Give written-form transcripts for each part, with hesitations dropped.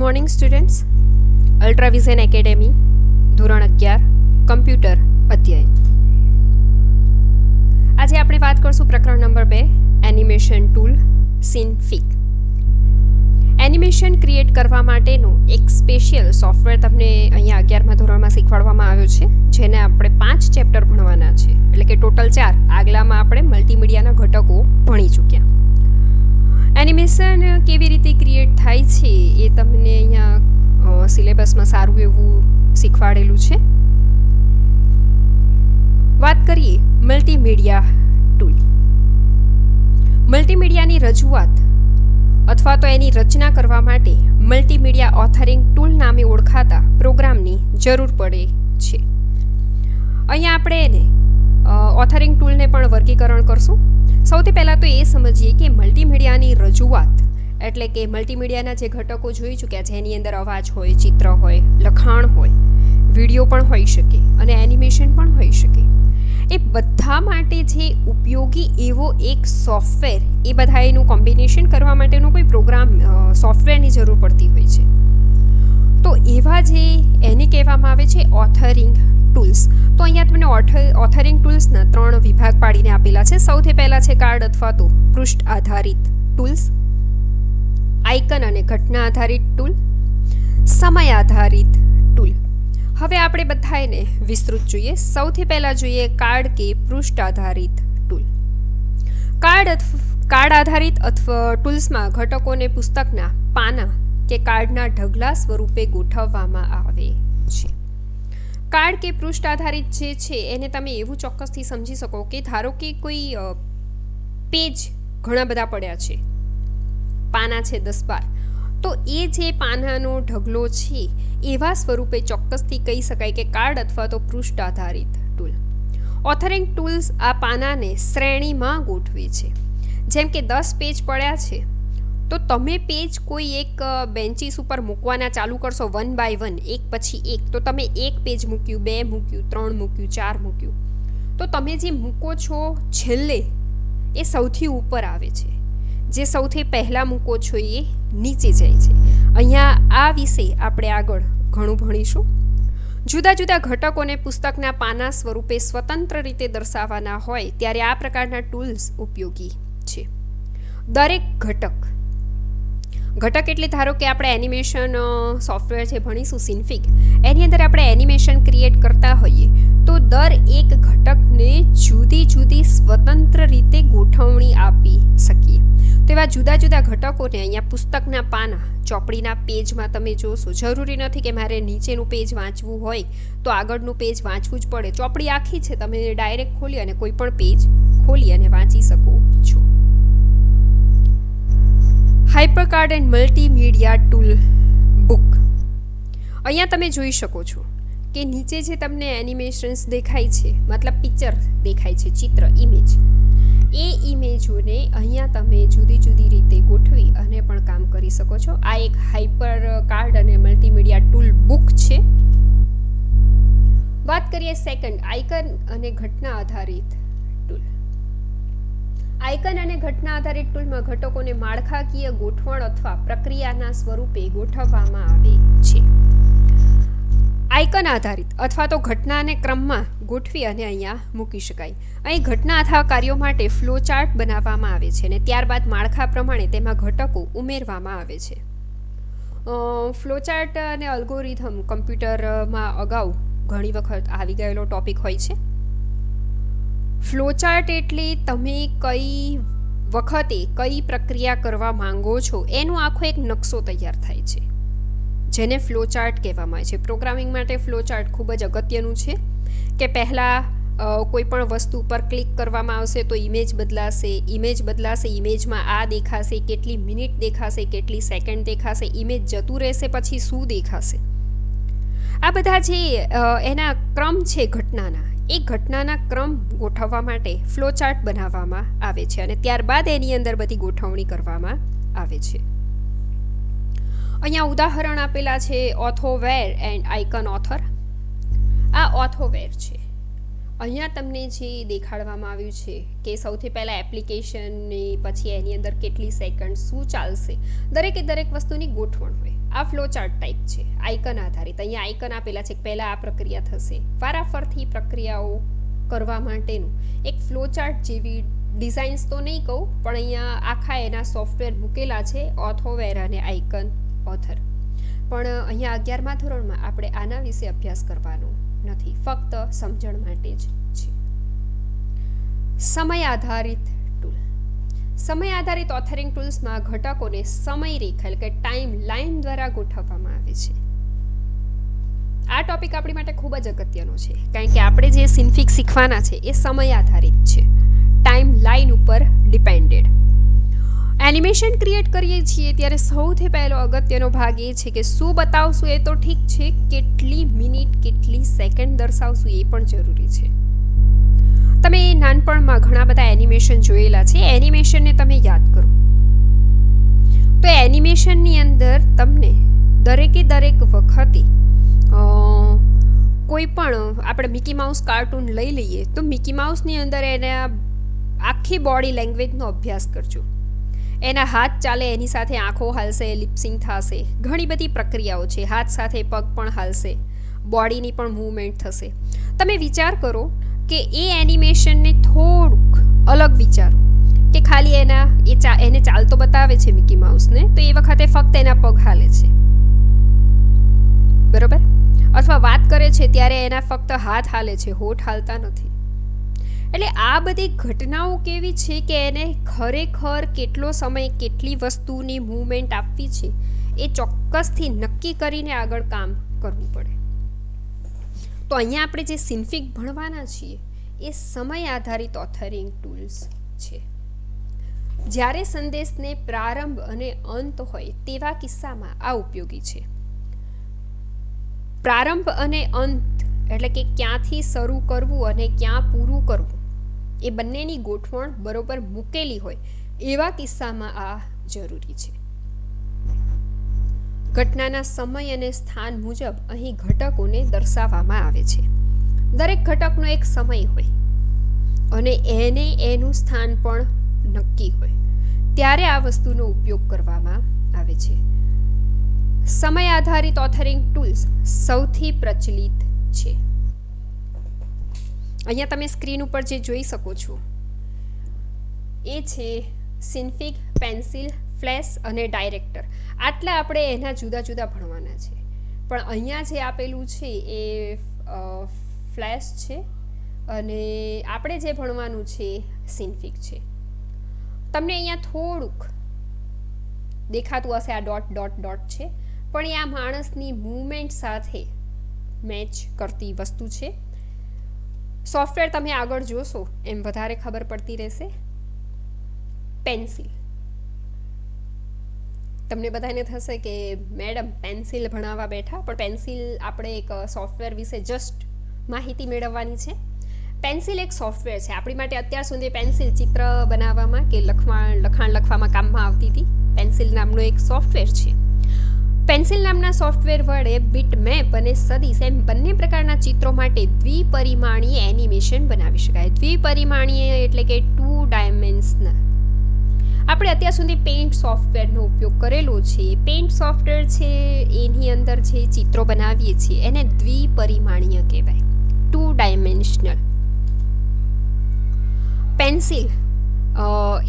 Morning students. અલ્ટ્રાવિઝન academy ધોરણ 11 computer અધ્યાય. આજે આપણે વાત કરશું પ્રકરણ number 2 animation tool Synfig. Animation create કરવા માટેનું એક સ્પેશિયલ સોફ્ટવેર તમને અહીંયા 11મા ધોરણમાં શીખવાડવામાં આવ્યો છે, જેને આપણે 5 ચેપ્ટર ભણવાના છે, એટલે કે ટોટલ 4. આગલામાં આપણે મલ્ટીમીડિયાના ઘટકો ભણી ચૂક્યા. એનિમેશન કેવી રીતે ક્રિએટ થાય છે એ તમને અહીંયા સિલેબસમાં સારું એવું શીખવાડેલું છે. વાત કરીએ મલ્ટીમીડિયા ટૂલ. મલ્ટીમીડિયાની રજૂઆત અથવા તો એની રચના કરવા માટે મલ્ટીમીડિયા ઓથરિંગ ટૂલ નામે ઓળખાતા પ્રોગ્રામની જરૂર પડે છે. અહીંયા આપણે એને ઓથરિંગ ટૂલને પણ વર્ગીકરણ કરશું. સૌથી પહેલાં તો એ સમજીએ કે મલ્ટીમીડિયાની રજૂઆત એટલે કે મલ્ટીમીડિયાના જે ઘટકો જોઈ ચૂક્યા છે, એની અંદર અવાજ હોય, ચિત્ર હોય, લખાણ હોય, વિડીયો પણ હોઈ શકે અને એનિમેશન પણ હોઈ શકે. એ બધા માટે જે ઉપયોગી એવો એક સોફ્ટવેર, એ બધા એનું કોમ્બિનેશન કરવા માટેનો કોઈ પ્રોગ્રામ સોફ્ટવેરની જરૂર પડતી હોય છે. તો એવા જે એને કહેવામાં આવે છે ઓથરિંગ ટૂલ્સ. તો અહીંયા તમને ઓથરિંગ ટૂલ્સના 3 વિભાગ પાડીને આપેલા છે. સૌથી પહેલાં છે કાર્ડ અથવા તો પૃષ્ઠ આધારિત ટૂલ્સ, આઇકન અને ઘટના આધારિત ટૂલ, સમય આધારિત ટૂલ. હવે આપણે બધા એને વિસ્તૃત જોઈએ. સૌથી પહેલાં જોઈએ કાર્ડ કે પૃષ્ઠ આધારિત ટૂલ. કાર્ડ આધારિત અથવા ટૂલ્સમાં ઘટકોને પુસ્તકના પાના કે કાર્ડના ઢગલા સ્વરૂપે ગોઠવવામાં આવે છે. કાર્ડ કે પૃષ્ઠ આધારિત જે છે એને તમે એવું ચોક્કસથી સમજી શકો કે ધારો કે કોઈ પેજ ઘણા બધા પડ્યા છે, પાના છે 10-12, તો એ જે પાનાનો ઢગલો છે એવા સ્વરૂપે ચોક્કસથી કહી શકાય કે કાર્ડ અથવા તો પૃષ્ઠ આધારિત ટૂલ. ઓથરિંગ ટૂલ્સ આ પાનાને શ્રેણીમાં ગોઠવે છે. જેમ કે 10 પેજ પડ્યા છે, તો તમે પેજ કોઈ એક બેન્ચીસ ઉપર મૂકવાના ચાલુ કરશો 1 by 1, એક પછી એક. તો તમે એક પેજ મૂક્યું, 2 મૂક્યું, 3 મૂક્યું, 4 મૂક્યું, તો તમે જે મૂકો છો છેલ્લે એ સૌથી ઉપર આવે છે, જે સૌથી પહેલાં મૂકો છો એ નીચે જાય છે. અહીંયા આ વિશે આપણે આગળ ઘણું ભણીશું. જુદા જુદા ઘટકોને પુસ્તકના પાના સ્વરૂપે સ્વતંત્ર રીતે દર્શાવવાના હોય ત્યારે આ પ્રકારના ટૂલ્સ ઉપયોગી છે. દરેક ઘટક એટલે ધારો કે આપણે એનિમેશન સોફ્ટવેર જે ભણીશું સિનફિગ, એની અંદર આપણે એનિમેશન ક્રિએટ કરતા હોઈએ તો દર એક ઘટકને જુદી જુદી સ્વતંત્ર રીતે ગોઠવણી આપી શકીએ. તો એવા જુદા જુદા ઘટકોને અહીંયા પુસ્તકના પાના, ચોપડીના પેજમાં તમે જોશો. જરૂરી નથી કે મારે નીચેનું પેજ વાંચવું હોય તો આગળનું પેજ વાંચવું જ પડે. ચોપડી આખી છે, તમે ડાયરેક્ટ ખોલી અને કોઈ પણ પેજ ખોલી અને વાંચી શકો છો. હાઇપરકાર્ડ એન્ડ મલ્ટીમીડિયા ટૂલ બુક. અહીંયા તમે જોઈ શકો છો કે નીચે જે તમને એનિમેશન્સ દેખાય છે, મતલબ પિક્ચર દેખાય છે, ચિત્ર, ઇમેજ, એ ઇમેજોને અહીંયા તમે જુદી જુદી રીતે ગોઠવી અને પણ કામ કરી શકો છો. આ એક હાઇપરકાર્ડ અને મલ્ટીમીડિયા ટૂલ બુક છે. વાત કરીએ સેકન્ડ, આઇકન અને ઘટના આધારિત ટૂલ. આઇકન અને ઘટના આધારિત ટૂલમાં ઘટકોને માળખાકીય ગોઠવણ અથવા પ્રક્રિયાના સ્વરૂપે ગોઠવવામાં આવે છે. આઇકન આધારિત અથવા તો ઘટનાને ક્રમમાં ગોઠવી અને અહીંયા મૂકી શકાય. અહીં ઘટના અથવા કાર્યો માટે ફ્લો ચાર્ટ બનાવવામાં આવે છે અને ત્યારબાદ માળખા પ્રમાણે તેમાં ઘટકો ઉમેરવામાં આવે છે. ફ્લો ચાર્ટ અને અલ્ગોરિધમ કમ્પ્યુટરમાં અગાઉ ઘણી વખત આવી ગયેલો ટોપિક હોય છે. ફ્લોચાર્ટ એટલે તમે કઈ વખતે કઈ પ્રક્રિયા કરવા માંગો છો એનો આખો એક નકશો તૈયાર થાય છે, જેને ફ્લોચાર્ટ કહેવામાં આવે છે. પ્રોગ્રામિંગ માટે ફ્લોચાર્ટ ખૂબ જ અગત્યનું છે કે પહેલાં કોઈ પણ વસ્તુ પર ક્લિક કરવામાં આવશે તો ઇમેજ બદલાશે, ઇમેજમાં આ દેખાશે, કેટલી મિનિટ દેખાશે, કેટલી સેકન્ડ દેખાશે, ઇમેજ જતું રહેશે પછી શું દેખાશે. આ બધા જે એના ક્રમ છે ઘટનાના, એ ઘટનાના ક્રમ ગોઠવવા માટે ફ્લોચાર્ટ બનાવવામાં આવે છે અને ત્યારબાદ એની અંદર બધી ગોઠવણી કરવામાં આવે છે. અહીંયા ઉદાહરણ આપેલા છે ઓથોવેર એન્ડ આઇકન ઓથર. આ ઓથોવેર છે અહીંયા તમને જે દેખાડવામાં આવ્યું છે કે સૌથી પહેલાં એપ્લિકેશનની પછી એની અંદર કેટલી સેકન્ડ શું ચાલશે, દરેકે દરેક વસ્તુની ગોઠવણ હોય. આ ફ્લો ચાર્ટ ટાઈપ છે, આઇકન આધારિત. અહીંયા આઇકન આપેલા છે કે પહેલાં આ પ્રક્રિયા થશે. વારાફરતી પ્રક્રિયાઓ કરવા માટેનું એક ફ્લો ચાર્ટ જેવી ડિઝાઇન્સ તો નહીં કહું, પણ અહીંયા આખા એના સોફ્ટવેર મૂકેલા છે, ઓથોવેર અને આઇકન ઓથર. પણ અહીંયા 11મા ધોરણમાં આપણે આના વિશે અભ્યાસ કરવાનો નથી, ફક્ત સમજણ માટે જ છે. સમય આધારિત ટૂલ. સમય આધારિત ઓથરિંગ ટૂલ્સમાં ઘટકોને સમય રેખા એટલે કે ટાઈમ લાઈન દ્વારા ગોઠવવામાં આવે છે. આ ટોપિક આપણી માટે ખૂબ જ અગત્યનો છે, કારણ કે આપણે જે સિન્ફિક શીખવાના છે એ સમય આધારિત છે, ટાઈમ લાઈન ઉપર ડિપેન્ડેડ. એનિમેશન ક્રિએટ કરીએ છીએ ત્યારે સૌથી પહેલો અગત્યનો ભાગ એ છે કે શું બતાવશું એ તો ઠીક છે, કેટલી મિનિટ કેટલી સેકન્ડ દર્શાવશું એ પણ જરૂરી છે. તમે નાનપણમાં ઘણા બધા એનિમેશન જોયેલા છે, એનિમેશનને તમે યાદ કરો તો એનિમેશનની અંદર તમને દરેકે દરેક વખતે કોઈ પણ આપણે મિકી માઉસ કાર્ટૂન લઈ લઈએ તો મિકી માઉસની અંદર એના આખી બોડી લેંગ્વેજનો અભ્યાસ કરજો. એના હાથ ચાલે એની સાથે આંખો હાલશે, લિપસિંગ થશે, ઘણી બધી પ્રક્રિયાઓ છે. હાથ સાથે પગ પણ હાલશે, બોડીની પણ મૂવમેન્ટ થશે. તમે વિચાર કરો કે એ એનિમેશનને થોડુંક અલગ વિચારો કે ખાલી એને ચાલતો બતાવે છે મિકી માઉસને, તો એ વખતે ફક્ત એના પગ હાલે છે, બરોબર? અથવા વાત કરે છે ત્યારે એના ફક્ત હાથ હાલે છે, હોઠ હાલતા નથી. એટલે આ બધી ઘટનાઓ કેવી છે કે એને ખરેખર કેટલો સમય કેટલી વસ્તુની મૂવમેન્ટ આપવી છે એ ચોક્કસથી નક્કી કરીને આગળ કામ કરવું પડે. તો અહીંયા આપણે જે સિન્ફિક ભણવાના છીએ એ સમય આધારિત ઓથરિંગ ટૂલ્સ છે. જ્યારે સંદેશને પ્રારંભ અને અંત હોય તેવા કિસ્સામાં આ ઉપયોગી છે. પ્રારંભ અને અંત એટલે કે ક્યાંથી શરૂ કરવું અને ક્યાં પૂરું કરવું એ બંનેની ગોઠવણ બરોબર મૂકેલી હોય એવા કિસ્સામાં આ જરૂરી છે. ઘટનાના સમય અને સ્થાન મુજબ અહીં ઘટકોને દર્શાવવામાં આવે છે. દરેક ઘટકનો એક સમય હોય અને એને એનું સ્થાન પણ નક્કી હોય, ત્યારે આ વસ્તુનો ઉપયોગ કરવામાં આવે છે. સમય આધારિત ઓથરિંગ ટૂલ્સ સૌથી પ્રચલિત છે. અહીંયા તમે સ્ક્રીન ઉપર જે જોઈ શકો છો એ છે સિન્ફિક, પેન્સિલ, ફ્લેશ અને ડાયરેક્ટર. આટલા આપણે એના જુદા જુદા ભણવાના છે, પણ અહીંયા જે આપેલું છે એ ફ્લેશ છે અને આપણે જે ભણવાનું છે સિન્ફિક છે. તમને અહીંયા થોડુંક દેખાતું હશે આ ડોટ ડોટ ડોટ છે, પણ એ આ માણસની મૂવમેન્ટ સાથે મેચ કરતી વસ્તુ છે. સોફ્ટવેર તમે આગળ જોશો એમ વધારે ખબર પડતી રહેશે. પેન્સિલ. તમને બધાને થશે કે મેડમ પેન્સિલ ભણાવવા બેઠા, પણ પેન્સિલ આપણે એક સોફ્ટવેર વિશે જસ્ટ માહિતી મેળવવાની છે. પેન્સિલ એક સોફ્ટવેર છે. આપણી માટે અત્યાર સુધી પેન્સિલ ચિત્ર બનાવવામાં કે લખાણ લખવામાં કામમાં આવતી હતી. પેન્સિલ નામનો એક સોફ્ટવેર છે. પેન્સિલ નામના સોફ્ટવેર વડે બીટમેપ અને સદિશ એમ બંને પ્રકારના ચિત્રો માટે દ્વિપરિમાણીય એનિમેશન બનાવી શકાય. દ્વિપરિમાણીય એટલે કે 2 ડાયમેન્શનલ. આપણે અત્યાર સુધી પેઇન્ટ સોફ્ટવેરનો ઉપયોગ કરેલો છે. પેઇન્ટ સોફ્ટવેર છે એની અંદર જે ચિત્રો બનાવીએ છીએ એને દ્વિપરિમાણીય કહેવાય, 2 ડાયમેન્શનલ. પેન્સિલ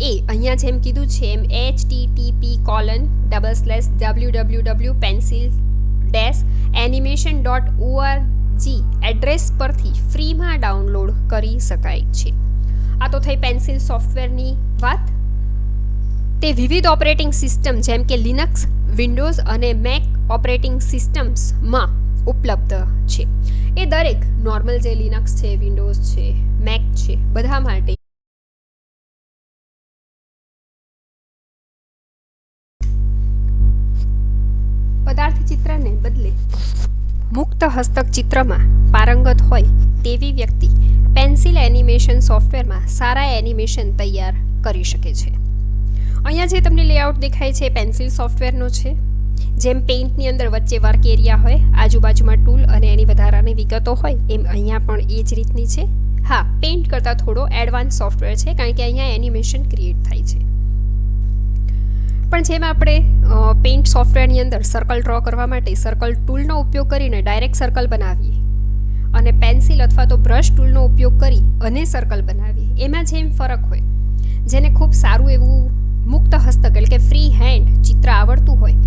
એ અહીંયા જેમ કીધું છે એમ http://www.pencil-animation.org એડ્રેસ પરથી ફ્રીમાં ડાઉનલોડ કરી શકાય છે. આ તો થઈ પેન્સિલ સોફ્ટવેરની વાત. તે વિવિધ ઓપરેટિંગ સિસ્ટમ જેમ કે લિનક્સ, વિન્ડોઝ અને મેક ઓપરેટિંગ સિસ્ટમ્સમાં ઉપલબ્ધ છે. એ દરેક નોર્મલ જે લિનક્સ છે, વિન્ડોઝ છે, મેક છે, બધા માટે પદાર્થ ચિત્રને બદલે મુક્ત હસ્તક ચિત્રમાં પારંગત હોય તેવી વ્યક્તિ પેન્સિલ એનિમેશન સોફ્ટવેરમાં સારા એનિમેશન તૈયાર કરી શકે છે. અહીંયા જે તમને લેઆઉટ દેખાય છે પેન્સિલ સોફ્ટવેરનો છે. જેમ પેઇન્ટની અંદર વચ્ચે વર્ક એરિયા હોય, આજુબાજુમાં ટૂલ અને એની વધારાની વિગતો હોય, એમ અહીંયા પણ એ જ રીતની છે. હા, પેઇન્ટ કરતાં થોડો એડવાન્સ સોફ્ટવેર છે, કારણ કે અહીંયા એનિમેશન ક્રિએટ થાય છે. પણ જેમ આપણે પેઇન્ટ સોફ્ટવેરની અંદર સર્કલ ડ્રો કરવા માટે સર્કલ ટૂલનો ઉપયોગ કરીને ડાયરેક્ટ સર્કલ બનાવીએ અને પેન્સિલ અથવા તો બ્રશ ટૂલનો ઉપયોગ કરી અને સર્કલ બનાવીએ, એમાં જેમ ફરક હોય, જેને ખૂબ સારું એવું મુક્ત હસ્તક એટલે કે ફ્રી હેન્ડ ચિત્ર આવડતું હોય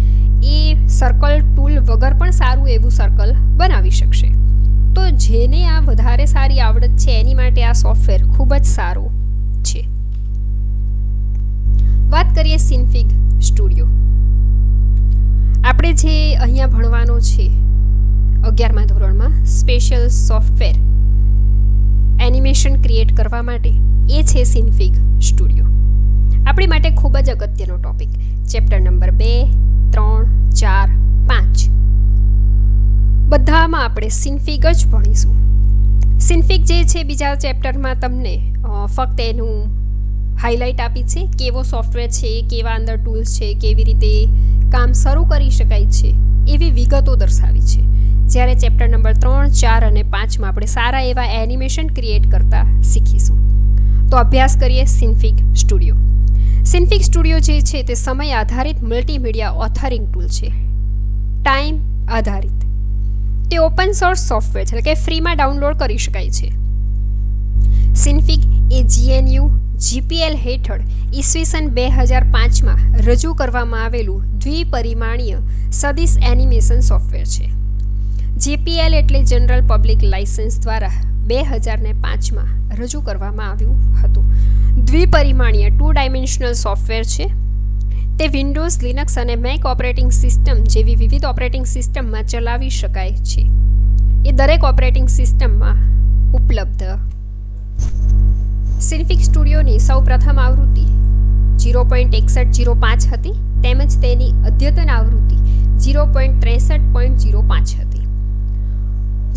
એ સર્કલ ટૂલ વગર પણ સારું એવું સર્કલ બનાવી શકશે. તો જેને આ વધારે સારી આવડત છે એની માટે આ સોફ્ટવેર ખૂબ જ સારું છે. વાત કરીએ સિનફિગ સ્ટુડિયો. આપણે જે અહીંયા ભણવાનો છે 11મા ધોરણમાં સ્પેશિયલ સોફ્ટવેર એનિમેશન ક્રિએટ કરવા માટે એ છે સિનફિગ સ્ટુડિયો. આપણી માટે ખૂબ જ અગત્યનો ટોપિક. ચેપ્ટર નંબર 2, 3, 4, 5 બધામાં આપણે સિનફિગ જ ભણીશું. સિનફિગ જે છે બીજા ચેપ્ટરમાં તમને ફક્ત એનું હાઇલાઇટ આપી છે, કેવો સોફ્ટવેર છે, કેવા અંદર ટૂલ્સ છે, કેવી રીતે કામ શરૂ કરી શકાય છે, એવી વિગતો દર્શાવી છે. જ્યારે ચેપ્ટર નંબર 3, 4 અને 5માં આપણે સારા એવા એનિમેશન ક્રિએટ કરતા શીખીશું. તો અભ્યાસ કરીએ સિનફિગ સ્ટુડિયો. સિનફિગ સ્ટુડિયો જે છે તે સમય આધારિત મલ્ટીમીડિયા ઓથરિંગ ટૂલ છે, ટાઈમ આધારિત. તે ઓપન સોર્સ સોફ્ટવેર છે, એટલે કે ફ્રીમાં ડાઉનલોડ કરી શકાય છે. સિનફિગ એ GNU GPL હેઠળ ઈસવીસન 2005માં રજૂ કરવામાં આવેલું દ્વિપરિમાણીય સદિશ એનિમેશન સોફ્ટવેર છે. GPL એટલે જનરલ પબ્લિક લાઇસન્સ દ્વારા 2005માં રજૂ કરવામાં આવ્યું હતું. દ્વિપરિમાણીય 2 ડાયમેન્શનલ સોફ્ટવેર છે. તે વિન્ડોઝ, લિનક્સ અને મેક ઓપરેટિંગ સિસ્ટમ જેવી વિવિધ ઓપરેટિંગ સિસ્ટમમાં ચલાવી શકાય છે. એ દરેક ઓપરેટિંગ સિસ્ટમમાં ઉપલબ્ધ. સિનફિગ સ્ટુડિયોની સૌ પ્રથમ આવૃત્તિ 0.6105 હતી, તેમજ તેની અદ્યતન આવૃત્તિ 0.63.05 હતી.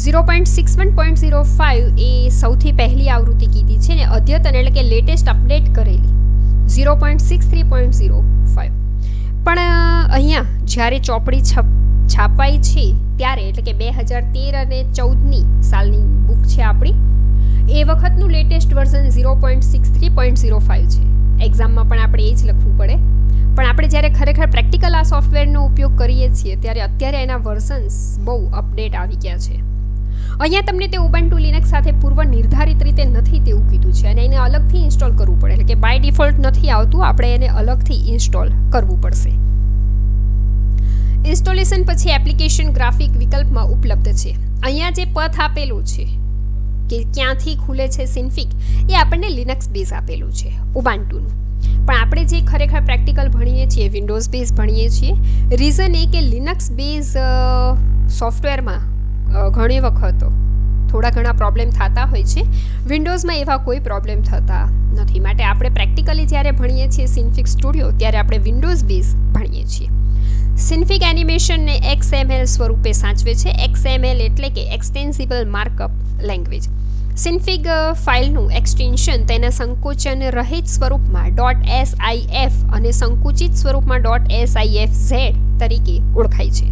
0.61.05 એ સૌથી પહેલી આવૃત્તિ કીધી છે ને અદ્યતન એટલે કે લેટેસ્ટ અપડેટ કરેલી 0.63.05. પણ અહીંયા જ્યારે ચોપડી છાપાઈ છે ત્યારે એટલે કે 2013 અને 14ની સાલની બુક છે આપણી, એ વખતનું લેટેસ્ટ વર્ઝન 0.63.05 છે. એક્ઝામમાં પણ આપણે એ જ લખવું પડે, પણ આપણે જ્યારે ખરેખર પ્રેક્ટિકલ આ સોફ્ટવેરનો ઉપયોગ કરીએ છીએ ત્યારે અત્યારે એના વર્ઝન્સ બહુ અપડેટ આવી ગયા છે. અહીંયા તમને તે ઉબુન્ટુ લિનક્સ સાથે પૂર્વ નિર્ધારિત રીતે નથી તેવું કીધું છે અને એને અલગથી ઇન્સ્ટોલ કરવું પડે, એટલે કે બાય ડિફોલ્ટ નથી આવતું, આપણે એને અલગથી ઇન્સ્ટોલ કરવું પડશે. ઇન્સ્ટોલેશન પછી એપ્લિકેશન ગ્રાફિક વિકલ્પમાં ઉપલબ્ધ છે. અહીંયા જે પથ આપેલું છે કે ક્યાંથી ખુલે છે સિનફિગ, એ આપણને લિનક્સ બેઝ આપેલું છે ઉબુન્ટુનું. પણ આપણે જે ખરેખર પ્રેક્ટિકલ ભણીએ છીએ વિન્ડોઝ બેઝ ભણીએ છીએ. રીઝન એ કે લિનક્સ બેઝ સોફ્ટવેરમાં ઘણી વખત થોડા ઘણા પ્રોબ્લેમ થતા હોય છે, વિન્ડોઝમાં એવા કોઈ પ્રોબ્લેમ થતા નથી. માટે આપણે પ્રેક્ટિકલી જ્યારે ભણીએ છીએ સિનફિગ સ્ટુડિયો ત્યારે આપણે વિન્ડોઝ બેઝ ભણીએ છીએ. સિનફિગ એનિમેશનને XML સ્વરૂપે સાચવે છે. XML એટલે કે એક્સટેન્સિબલ માર્કઅપ લેંગ્વેજ. સિનફિગ ફાઇલનું એક્સટેન્શન તેના સંકોચન રહિત સ્વરૂપમાં .sif અને સંકુચિત સ્વરૂપમાં .sifz તરીકે ઓળખાય છે.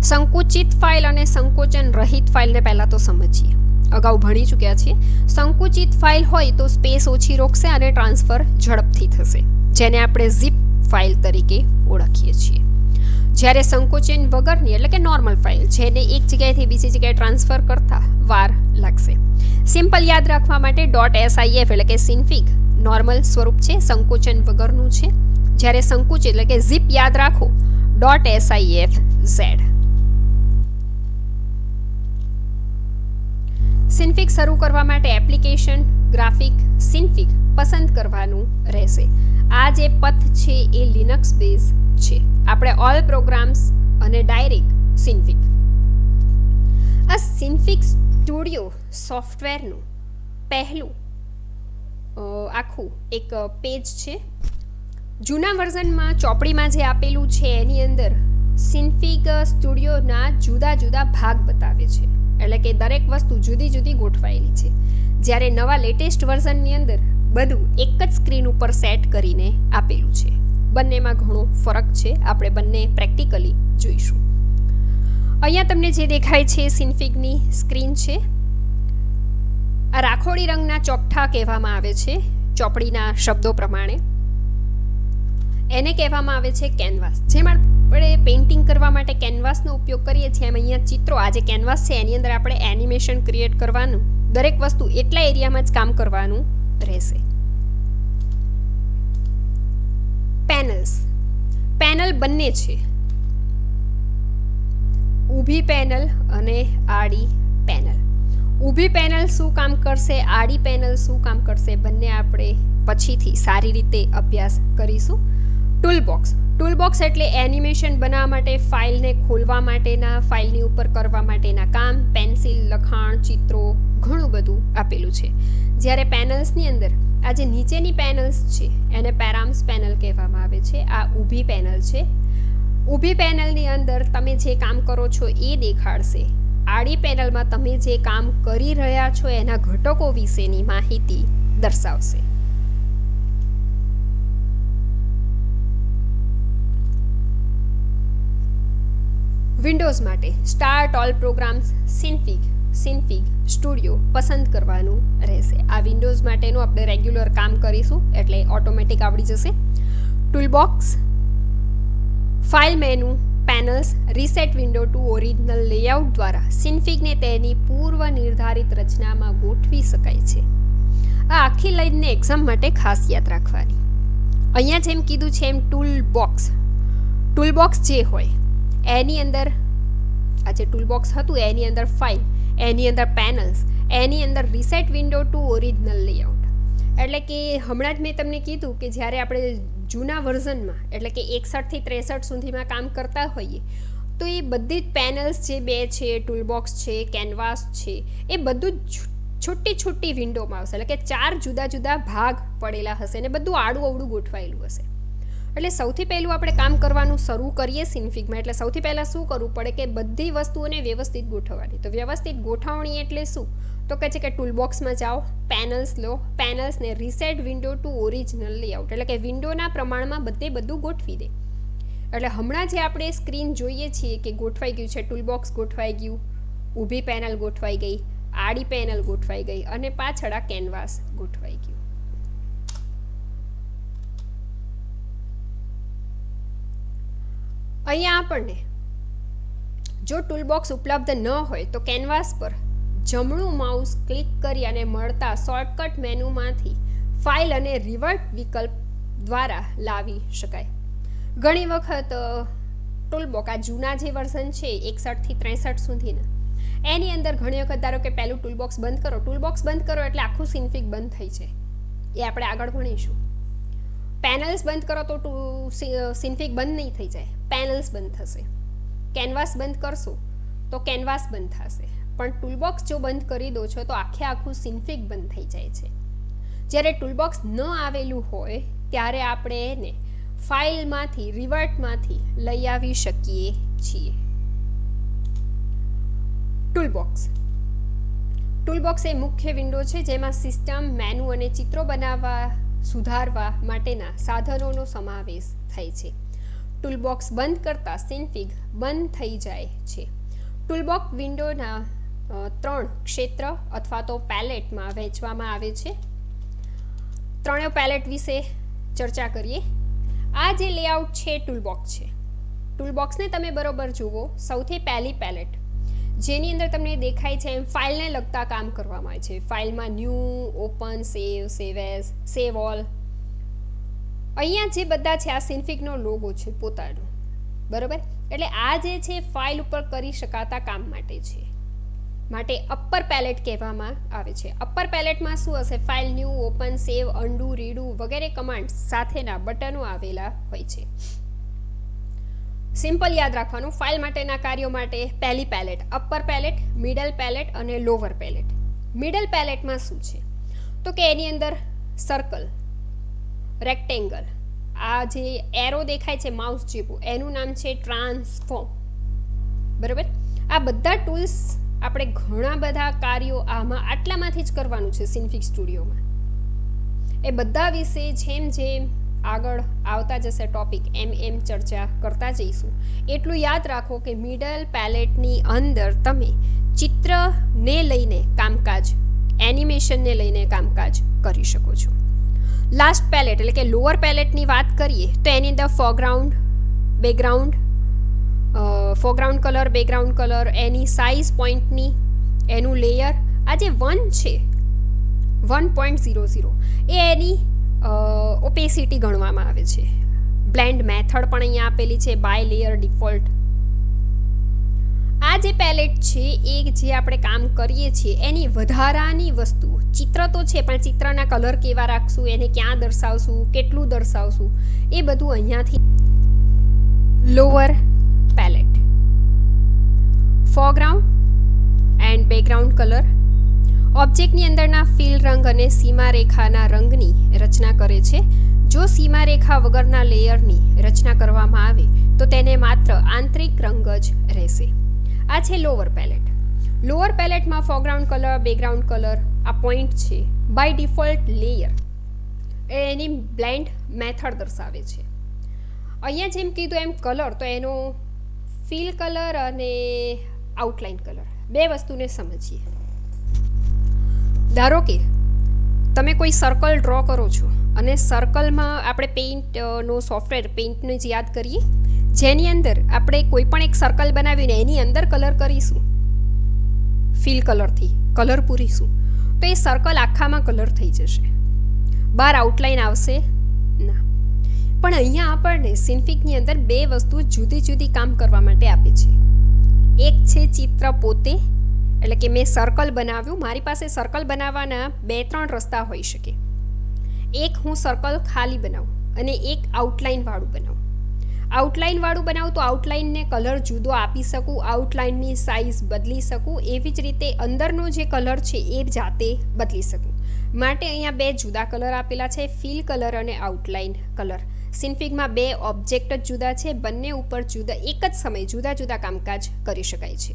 સંકુચિત ફાઇલ અને સંકોચન રહિત ફાઇલને પહેલાં તો સમજીએ. અગાઉ ભણી ચૂક્યા છીએ. સંકુચિત ફાઇલ હોય તો સ્પેસ ઓછી રોકશે અને ટ્રાન્સફર ઝડપથી થશે, જેને આપણે ઝિપ ફાઇલ તરીકે ઓળખીએ છીએ. જ્યારે સંકોચન વગરની એટલે કે નોર્મલ ફાઇલ, જેને એક જગ્યાએથી બીજી જગ્યાએ ટ્રાન્સફર કરતા વાર લાગશે. સિમ્પલ યાદ રાખવા માટે .sif એટલે કે સિનફિગ નોર્મલ સ્વરૂપ છે, સંકોચન વગરનું છે. જ્યારે સંકુચિત એટલે કે ઝિપ યાદ રાખો .sifz. સિનફિગ શરૂ કરવા માટે એપ્લિકેશન ગ્રાફિક સિનફિગ પસંદ કરવાનું રહેશે. આ જે પથ છે એ લિનક્સ બેઝ છે. આપણે ઓલ પ્રોગ્રામ્સ અને ડાયરેક્ટ સિનફિગ. આ સિનફિગ સ્ટુડિયો સોફ્ટવેરનું પહેલું આખું એક પેજ છે. જૂના વર્ઝનમાં ચોપડીમાં જે આપેલું છે એની અંદર સિનફિગ સ્ટુડિયોના જુદા જુદા ભાગ બતાવે છે, એટલે કે દરેક વસ્તુ જુદી જુદી ગોઠવાયેલી છે. જ્યારે નવા લેટેસ્ટ વર્ઝનની અંદર બધું એક જ સ્ક્રીન ઉપર સેટ કરીને આપેલું છે. બંનેમાં ઘણો ફરક છે, આપણે બંને પ્રેક્ટિકલી જોઈશું. અહીંયા તમને જે દેખાય છે સિનફિગની સ્ક્રીન છે. આ રાખોડી રંગના ચોકઠા કહેવામાં આવે છે ચોપડીના શબ્દો પ્રમાણે. એને કહેવામાં આવે છે કેનવાસ. જેમ આપણે પેઇન્ટિંગ કરવા માટે કેનવાસનો ઉપયોગ કરીએ છીએ એમ અહીંયા ચિત્રો, આ જે કેનવાસ છે એની અંદર આપણે એનિમેશન ક્રિએટ કરવાનું, દરેક વસ્તુ એટલા એરિયામાં જ કામ કરવાનું રહેશે. પેનલ્સ. પેનલ બંને છે, ઊભી પેનલ અને આડી પેનલ. ઊભી પેનલ શું કામ કરશે, આડી પેનલ શું કામ કરશે, બંને આપણે પછીથી સારી રીતે અભ્યાસ કરીશું. ટૂલબોક્સ. ટૂલબોક્સ એટલે એનિમેશન બનાવવા માટે, ફાઇલને ખોલવા માટેના, ફાઇલની ઉપર કરવા માટેના કામ, પેન્સિલ, લખાણ, ચિત્રો, ઘણું બધું આપેલું છે. જ્યારે પેનલ્સની અંદર આ જે નીચેની પેનલ્સ છે એને પેરામ્સ પેનલ કહેવામાં આવે છે. આ ઊભી પેનલ છે. ઊભી પેનલની અંદર તમે જે કામ કરો છો એ દેખાડશે. આડી પેનલમાં તમે જે કામ કરી રહ્યા છો એના ઘટકો વિશેની માહિતી દર્શાવશે. વિન્ડોઝ માટે સ્ટાર્ટ ઓલ પ્રોગ્રામ્સ, સિનફિગ સ્ટુડિયો પસંદ કરવાનું રહેશે. આ વિન્ડોઝ માટેનું આપણે રેગ્યુલર કામ કરીશું એટલે ઓટોમેટિક આવડી જશે. Toolbox, file menu, panels, reset window to original layout દ્વારા સિનફિગને તેની પૂર્વ નિર્ધારિત રચનામાં ગોઠવી શકાય છે. આ આખી લાઈનને એક્ઝામ માટે ખાસ યાદ રાખવાની. અહીંયા જેમ કીધું છે એમ ટૂલબોક્સ જે હોય એની અંદર આ જે ટૂલબોક્સ હતું એની અંદર ફાઇલ, એની અંદર પેનલ્સ, એની અંદર reset window to original layout. એટલે કે હમણાં જ મેં તમને કીધું કે જ્યારે આપણે જૂના વર્ઝનમાં એટલે કે 61 થી 63 સુધીમાં કામ કરતા હોઈએ તો એ બધી જ પેનલ્સ જે બે છે, ટૂલબોક્સ છે, કેનવાસ છે, એ બધું જ છોટી વિન્ડોમાં આવશે. એટલે કે 4 જુદા જુદા ભાગ પડેલા હશે અને બધું આડું અવડું ગોઠવાયેલું હશે. એટલે સૌથી પહેલું આપણે કામ કરવાનું શરૂ કરીએ સિનફિગમાં એટલે સૌથી પહેલાં શું કરવું પડે કે બધી વસ્તુઓને વ્યવસ્થિત ગોઠવવાની. તો વ્યવસ્થિત ગોઠવણી એટલે શું? તો કહે છે કે ટૂલબોક્સમાં જાઓ, પેનલ્સ લો, પેનલ્સને reset window to original layout એટલે કે વિન્ડોના પ્રમાણમાં બધું ગોઠવી દે. એટલે હમણાં જે આપણે સ્ક્રીન જોઈએ છીએ કે ગોઠવાઈ ગયું છે, ટૂલબોક્સ ગોઠવાઈ ગયું, ઊભી પેનલ ગોઠવાઈ ગઈ, આડી પેનલ ગોઠવાઈ ગઈ અને પાછળ આ કેનવાસ ગોઠવાઈ ગયું. અહીંયા આપણને જો ટૂલબોક્સ ઉપલબ્ધ ન હોય તો કેનવાસ પર જમણું માઉસ ક્લિક કરી અને મળતા શોર્ટકટ મેનુમાંથી ફાઇલ અને રિવર્ટ વિકલ્પ દ્વારા લાવી શકાય. ઘણી વખત ટૂલબોક્સ આ જૂના જે વર્ઝન છે 61 થી 63 સુધીના એની અંદર ઘણી વખત ધારો કે પહેલું ટૂલબોક્સ બંધ કરો એટલે આખું સિનફિગ બંધ થઈ જાય. એ આપણે આગળ ભણીશું. પેનલ્સ બંધ કરો તો સિનફિગ બંધ નહીં થઈ જાય, પેનલ્સ બંધ થશે. કેનવાસ બંધ કરશો તો કેનવાસ બંધ થશે. પણ ટૂલબોક્સ જો બંધ કરી દો છો તો આખું સિનફિગ બંધ થઈ જાય છે. જ્યારે ટૂલબોક્સ ન આવેલું હોય ત્યારે આપણે એને ફાઇલમાંથી, રિવર્ટમાંથી લઈ આવી શકીએ છીએ. ટૂલબોક્સ એ મુખ્ય વિન્ડો છે જેમાં સિસ્ટમ, મેનુ અને ચિત્રો બનાવવા, સુધારવા માટેના સાધનોનો સમાવેશ થાય છે. ટૂલબોક્સ બંધ કરતાં સિનફિગ બંધ થઈ જાય છે. ટૂલબોક્સ વિન્ડોના 3 ક્ષેત્ર અથવા તો પેલેટમાં વહેંચવામાં આવે છે. ત્રણેય પેલેટ વિશે ચર્ચા કરીએ. આ જે લેઆઉટ છે ટૂલબોક્સ છે. ટૂલબોક્સને તમે બરોબર જુઓ. સૌથી પહેલી પેલેટ જેની અંદર તમને દેખાય છે એમ ફાઇલને લગતા કામ કરવામાં આવે છે. ફાઇલમાં ન્યૂ, ઓપન, સેવ એઝ, સેવ ઓલ. અહીંયા જે બધા છે આ સિનફિગનો લોગો છે પોતાનો, બરોબર. એટલે આ જે છે ફાઇલ ઉપર કરી શકાતા કામ માટે અપર પેલેટ કહેવામાં આવે છે. અપર પેલેટમાં શું હશે? ફાઇલ, ન્યૂ, ઓપન, સેવ, અન્ડુ, રીડુ વગેરે કમાન્ડ્સ સાથેના બટનો આવેલા હોય છે. સિમ્પલ યાદ રાખવાનું. ફાઇલ માટેના કાર્યો માટે પહેલી palette upper palette, middle palette અને લોવર પેલેટ. મિડલ પેલેટમાં શું છે તો કે એની અંદર સર્કલ, રેક્ટેંગલ, આ જે એરો દેખાય છે માઉસ જેવું એનું નામ છે ટ્રાન્સફોર્મ, બરાબર. આ બધા ટૂલ્સ આપણે ઘણા બધા કાર્યો આટલામાંથી જ કરવાનું છે સિનફિગ સ્ટુડિયોમાં. એ બધા વિશે જેમ આગળ આવતા જશે ટોપિક એમ ચર્ચા કરતા જઈશું. એટલું યાદ રાખો કે મિડલ પેલેટની અંદર તમે ચિત્રને લઈને કામકાજ એનિમેશનને લઈને કામકાજ કરી શકો છો. લાસ્ટ પેલેટ એટલે કે લોઅર પેલેટની વાત કરીએ તો એની અંદર ફોરગ્રાઉન્ડ કલર, બેકગ્રાઉન્ડ કલર, એની સાઇઝ પોઈન્ટની, એનું લેયર, આ જે 1 છે 1.00 એ એની ઓપેસિટી ગણવામાં આવે છે. બ્લેન્ડ મેથડ પણ અહીંયા આપેલી છે, બાય લેયર ડિફોલ્ટ. આ જે પેલેટ છે એ જે આપણે કામ કરીએ છીએ એની વધારાની વસ્તુ, ચિત્ર તો છે પણ ચિત્રના કલર કેવા રાખશું, એને ક્યાં દર્શાવશું, કેટલું દર્શાવશું, એ બધું અહીંયાથી. Lower palette, foreground and background colour ઓબ્જેક્ટની અંદરના ફિલ રંગ અને સીમારેખાના રંગની રચના કરે છે. જો સીમારેખા વગરના લેયરની રચના કરવામાં આવે તો તેને માત્ર આંતરિક રંગ જ રહેશે. આ છે લોઅર પેલેટ. લોઅર પેલેટમાં ફોરગ્રાઉન્ડ કલર, બેકગ્રાઉન્ડ કલર, આ પોઈન્ટ છે. બાય ડિફોલ્ટ લેયર એની બ્લેન્ડ મેથડ દર્શાવે છે. અહીંયા જેમ કીધું એમ કલર, તો એનો ફિલ કલર અને આઉટલાઇન કલર બે વસ્તુને સમજીએ. ધારો કે તમે કોઈ સર્કલ ડ્રો કરો છો અને સર્કલમાં આપણે પેઇન્ટનો સોફ્ટવેર પેઇન્ટને જ યાદ કરીએ, જેની અંદર આપણે કોઈ પણ એક સર્કલ બનાવીને એની અંદર કલર કરીશું, ફિલ કલરથી કલર પૂરીશું, તો એ સર્કલ આખામાં કલર થઈ જશે, બહાર આઉટલાઇન આવશે ના. પણ અહીંયા આપણને સિન્ફિગની અંદર બે વસ્તુ જુદી જુદી કામ કરવા માટે આપે છે. એક છે ચિત્ર પોતે, એટલે કે મેં સર્કલ બનાવ્યું, મારી પાસે સર્કલ બનાવવાના 2-3 રસ્તા હોઈ શકે. એક હું સર્કલ ખાલી બનાવું અને એક આઉટલાઇનવાળું બનાવું. આઉટલાઇનવાળું બનાવું તો આઉટલાઇનને કલર જુદો આપી શકું, આઉટલાઇનની સાઇઝ બદલી શકું, એવી જ રીતે અંદરનો જે કલર છે એ જાતે બદલી શકું. માટે અહીંયા 2 જુદા કલર આપેલા છે, ફિલ કલર અને આઉટલાઇન કલર. સિન્ફિગમાં 2 ઓબ્જેક્ટ જ જુદા છે, બંને ઉપર એક જ સમયે જુદા જુદા કામકાજ કરી શકાય છે.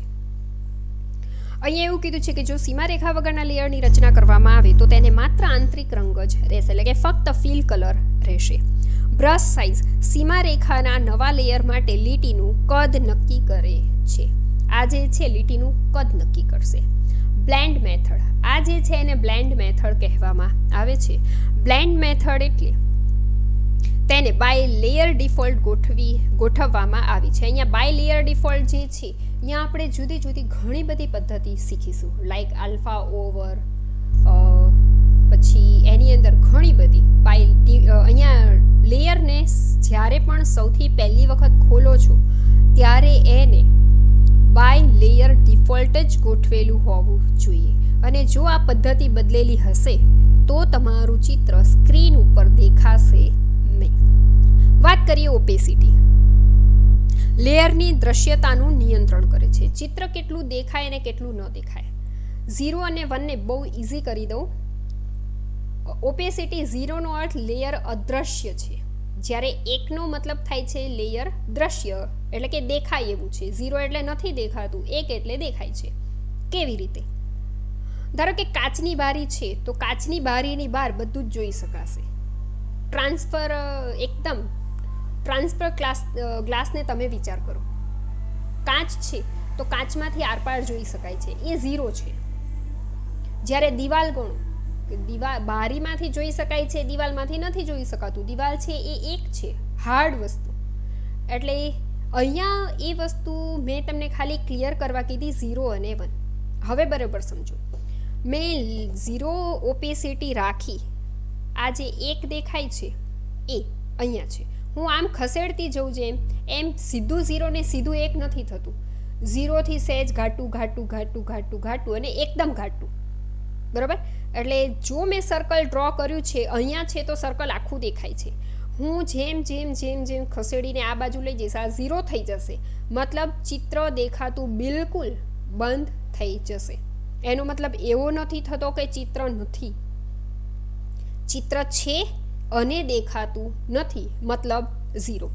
અહીંયા એવું કીધું છે કે જો સીમારેખા વગરના લેયરની રચના કરવામાં આવે તો તેને માત્ર આંતરિક રંગ જ રહેશે, એટલે કે ફક્ત ફિલ કલર રહેશે. બ્રશ સાઇઝ સીમારેખાના નવા લેયર માટે લીટીનું કદ નક્કી કરે છે. આ જે છે લીટીનું કદ નક્કી કરશે. બ્લેન્ડ મેથડ, આ જે છે એને બ્લેન્ડ મેથડ કહેવામાં આવે છે. બ્લેન્ડ મેથડ એટલે તેને બાય લેયર ડિફોલ્ટ ગોઠવવામાં આવી છે. અહીંયા બાય લેયર ડિફોલ્ટ જે છે અહીંયા આપણે જુદી જુદી ઘણી બધી પદ્ધતિ શીખીશું, લાઈક આલ્ફા ઓવર, પછી એની અંદર ઘણી બધી અહીંયા લેયરને જ્યારે પણ સૌથી પહેલી વખત ખોલો છો ત્યારે એને બાય લેયર ડિફોલ્ટ જ ગોઠવેલું હોવું જોઈએ. અને જો આ પદ્ધતિ બદલેલી હશે તો તમારું ચિત્ર સ્ક્રીન ઉપર દેખાશે નહીં. વાત કરીએ ઓપેસિટી. લેયરની દ્રશ્યતાનું નિયંત્રણ કરે છે. ચિત્ર કેટલું દેખાય અને કેટલું ન દેખાય. 0 અને 1 ને બહુ ઇઝી કરી દઉં. ઓપેસિટી 0 નો અર્થ લેયર અદ્રશ્ય છે, જ્યારે 1 નો મતલબ થાય છે લેયર દ્રશ્ય, એટલે કે દેખાય એવું છે. 0 એટલે નથી દેખાતું, 1 એટલે દેખાય છે. કેવી રીતે? ધારો કે કાચની બારી છે તો કાચની બારીની બહાર બધું જ જોઈ શકાશે. ટ્રાન્સફર ગ્લાસને તમે વિચાર કરો, કાચ છે તો કાચમાંથી આરપાર જોઈ શકાય છે, એ 0 છે. જ્યારે દિવાલ ગણો, બારીમાંથી જોઈ શકાય છે, દિવાલમાંથી નથી જોઈ શકાતું. દિવાલ છે એ 1 છે, હાર્ડ વસ્તુ. એટલે અહીંયા એ વસ્તુ મેં તમને ખાલી ક્લિયર કરવા કીધી, 0 અને 1. હવે બરાબર સમજો. મેં 0 ઓપેસિટી રાખી, આ જે 1 દેખાય છે એ અહીંયા છે. હું આમ ખસેડતી જઉં એમ સીધું 0 ને સીધું 1 નથી થતું. 0 થી સહેજ ઘાટું અને એકદમ ઘાટું. બરાબર? એટલે જો મેં સર્કલ ડ્રો કર્યું છે, અહીંયા છે તો સર્કલ આખું દેખાય છે. હું જેમ ખસેડીને આ બાજુ લઈ જઈશ, આ 0 થઈ જશે. મતલબ ચિત્ર દેખાતું બિલકુલ બંધ થઈ જશે. એનો મતલબ એવો નથી થતો કે ચિત્ર નથી. ચિત્ર છે અને દેખાતું નથી, મતલબ 0.